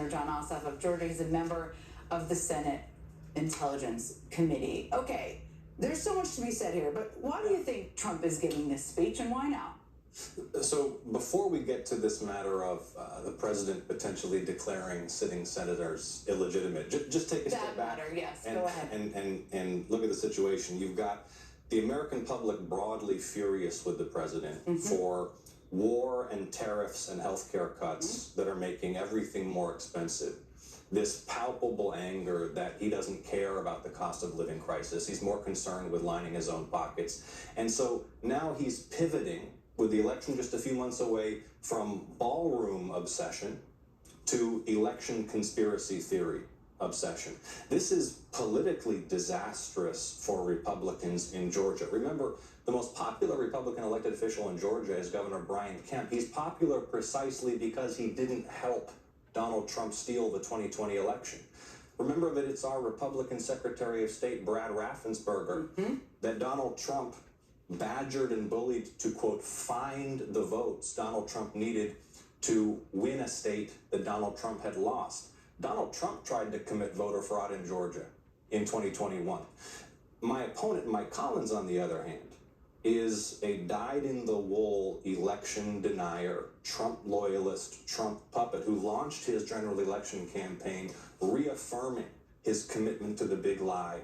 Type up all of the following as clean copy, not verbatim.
Senator Jon Ossoff of Georgia. He's a member of the Senate Intelligence Committee. Okay, there's so much to be said here, but why do you think Trump is giving this speech, and why now? So before we get to this matter of the president potentially declaring sitting senators illegitimate, just take a step back. That matter, yes, and, go ahead. And look at the situation. You've got the American public broadly furious with the president for war and tariffs and healthcare cuts that are making everything more expensive. This palpable anger that he doesn't care about the cost of living crisis. He's more concerned with lining his own pockets. And so now he's pivoting, with the election just a few months away, from ballroom obsession to election conspiracy theory obsession. This is politically disastrous for Republicans in Georgia. Remember, the most popular Republican elected official in Georgia is Governor Brian Kemp. He's popular precisely because he didn't help Donald Trump steal the 2020 election. Remember that it's our Republican Secretary of State, Brad Raffensperger, that Donald Trump badgered and bullied to, quote, find the votes Donald Trump needed to win a state that Donald Trump had lost. Donald Trump tried to commit voter fraud in Georgia in 2021. My opponent, Mike Collins, on the other hand, is a dyed-in-the-wool election denier, Trump loyalist, Trump puppet who launched his general election campaign reaffirming his commitment to the big lie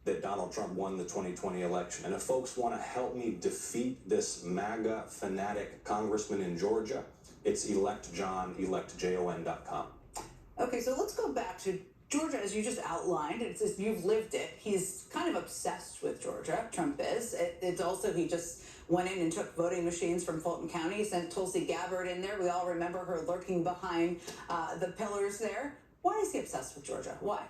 that Donald Trump won the 2020 election. And if folks want to help me defeat this MAGA fanatic congressman in Georgia, it's electjon.com. Okay, so let's go back to Georgia, as you just outlined. It's you've lived it. He's kind of obsessed with Georgia, Trump is. It's also, he just went in and took voting machines from Fulton County, sent Tulsi Gabbard in there. We all remember her lurking behind the pillars there. Why is he obsessed with Georgia? Why?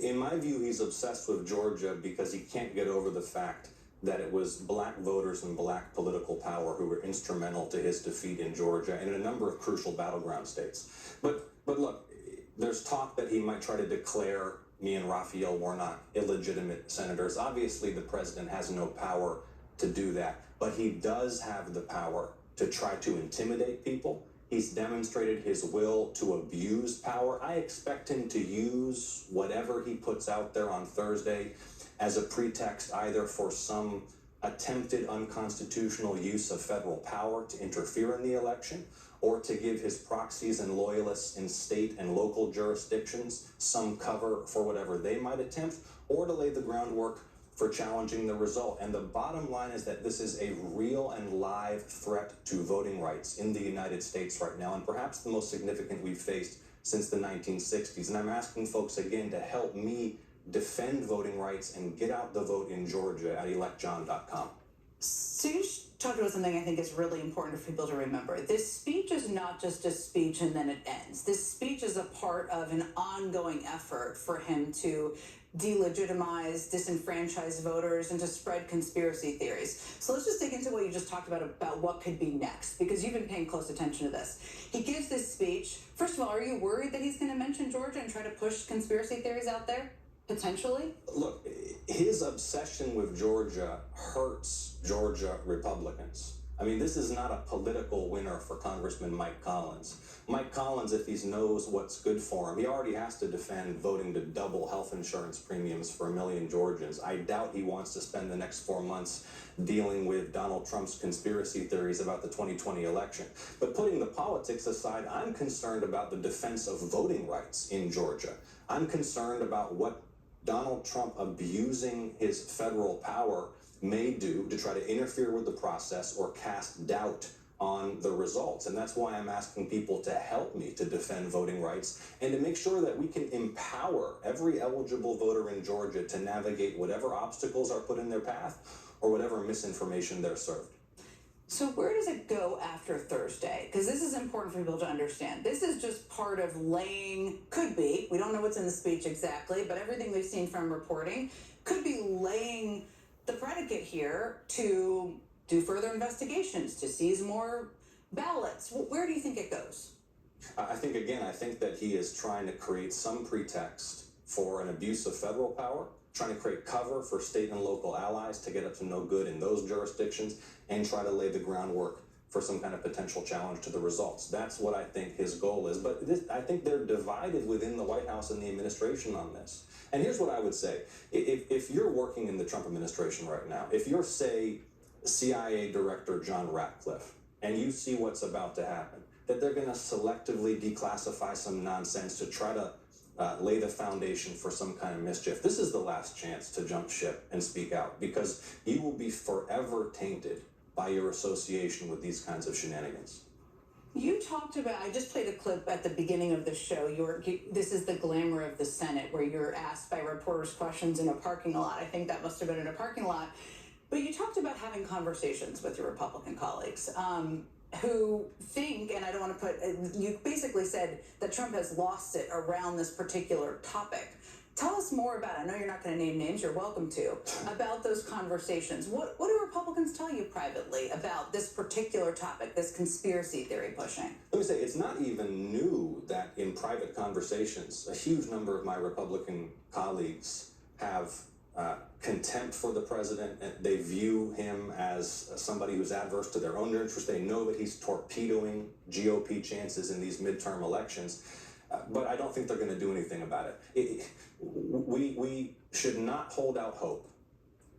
In my view, he's obsessed with Georgia because he can't get over the fact that it was black voters and black political power who were instrumental to his defeat in Georgia and in a number of crucial battleground states. But look, there's talk that he might try to declare me and Raphael Warnock illegitimate senators. Obviously, the president has no power to do that, but he does have the power to try to intimidate people. He's demonstrated his will to abuse power. I expect him to use whatever he puts out there on Thursday as a pretext either for some attempted unconstitutional use of federal power to interfere in the election, or to give his proxies and loyalists in state and local jurisdictions some cover for whatever they might attempt, or to lay the groundwork for challenging the result. And the bottom line is that this is a real and live threat to voting rights in the United States right now, and perhaps the most significant we've faced since the 1960s. And I'm asking folks again to help me defend voting rights and get out the vote in Georgia at electjon.com. So you just talked about something I think is really important for people to remember. This speech is not just a speech and then it ends. This speech is a part of an ongoing effort for him to delegitimize, disenfranchise voters, and to spread conspiracy theories. So let's just dig into what you just talked about what could be next, because you've been paying close attention to this. He gives this speech. First of all, are you worried that he's going to mention Georgia and try to push conspiracy theories out there? Potentially? Look, his obsession with Georgia hurts Georgia Republicans. I mean, this is not a political winner for Congressman Mike Collins. Mike Collins, if he knows what's good for him, he already has to defend voting to double health insurance premiums for 1 million Georgians. I doubt he wants to spend the next 4 months dealing with Donald Trump's conspiracy theories about the 2020 election. But putting the politics aside, I'm concerned about the defense of voting rights in Georgia. I'm concerned about what Donald Trump abusing his federal power may do to try to interfere with the process or cast doubt on the results. And that's why I'm asking people to help me to defend voting rights and to make sure that we can empower every eligible voter in Georgia to navigate whatever obstacles are put in their path or whatever misinformation they're served. So where does it go after Thursday? Because this is important for people to understand. This is just part of could be, we don't know what's in the speech exactly, but everything we've seen from reporting could be laying the predicate here to do further investigations, to seize more ballots. Where do you think it goes? I think that he is trying to create some pretext for an abuse of federal power, trying to create cover for state and local allies to get up to no good in those jurisdictions, and try to lay the groundwork for some kind of potential challenge to the results. That's what I think his goal is. But I think they're divided within the White House and the administration on this. And here's what I would say. If you're working in the Trump administration right now, if you're, say, CIA Director John Ratcliffe, and you see what's about to happen, that they're going to selectively declassify some nonsense to try to lay the foundation for some kind of mischief, this is the last chance to jump ship and speak out, because you will be forever tainted by your association with these kinds of shenanigans. You talked about, I just played a clip at the beginning of the show. This is the glamour of the Senate, where you're asked by reporters questions in a parking lot. I think that must have been in a parking lot. But you talked about having conversations with your Republican colleagues who think, and I don't want to put, you basically said that Trump has lost it around this particular topic. Tell us more about it. I know you're not going to name names, you're welcome to, about those conversations. What do Republicans tell you privately about this particular topic, this conspiracy theory pushing? Let me say, it's not even new that in private conversations, a huge number of my Republican colleagues have contempt for the president. They view him as somebody who's adverse to their own interests. They know that he's torpedoing GOP chances in these midterm elections. But I don't think they're going to do anything about it. We should not hold out hope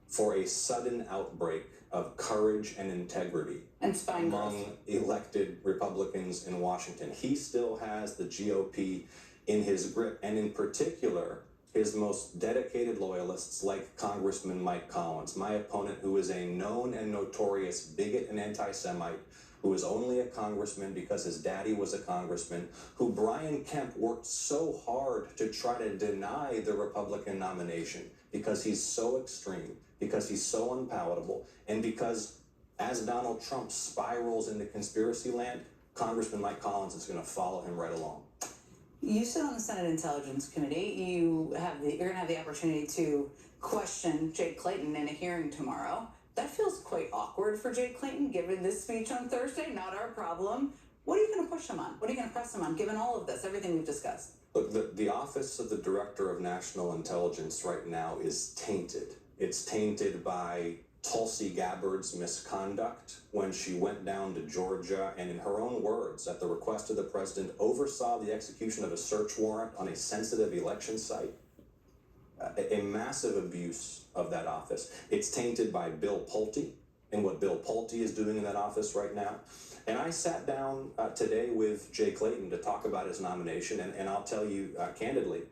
for a sudden outbreak of courage and integrity among elected Republicans in Washington. He still has the GOP in his grip, and in particular, his most dedicated loyalists like Congressman Mike Collins, my opponent, who is a known and notorious bigot and anti-Semite, who is only a congressman because his daddy was a congressman, who Brian Kemp worked so hard to try to deny the Republican nomination because he's so extreme, because he's so unpalatable, and because as Donald Trump spirals into conspiracy land, Congressman Mike Collins is going to follow him right along. You sit on the Senate Intelligence Committee. You're going to have the opportunity to question Jay Clayton in a hearing tomorrow. That feels quite awkward for Jay Clayton, given this speech on Thursday. Not our problem. What are you going to push him on? What are you going to press him on, given all of this, everything we've discussed? Look, the office of the Director of National Intelligence right now is tainted. It's tainted by Tulsi Gabbard's misconduct when she went down to Georgia and, in her own words, at the request of the president, oversaw the execution of a search warrant on a sensitive election site. A massive abuse of that office. It's tainted by Bill Pulte and what Bill Pulte is doing in that office right now. And I sat down today with Jay Clayton to talk about his nomination, and I'll tell you candidly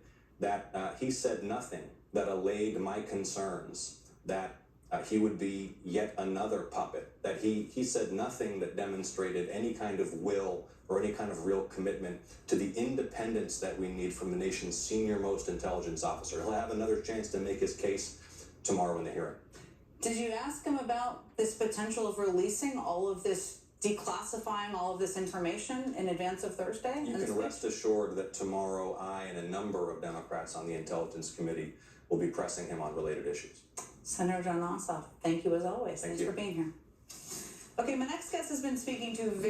that he said nothing that allayed my concerns that he would be yet another puppet, that he said nothing that demonstrated any kind of will or any kind of real commitment to the independence that we need from the nation's senior-most intelligence officer. He'll have another chance to make his case tomorrow in the hearing. Did you ask him about this potential of releasing all of this, declassifying all of this information in advance of Thursday? You can rest assured that tomorrow I and a number of Democrats on the Intelligence Committee will be pressing him on related issues. Senator Jon Ossoff, thank you as always. Thanks for being here. Okay, my next guest has been speaking to very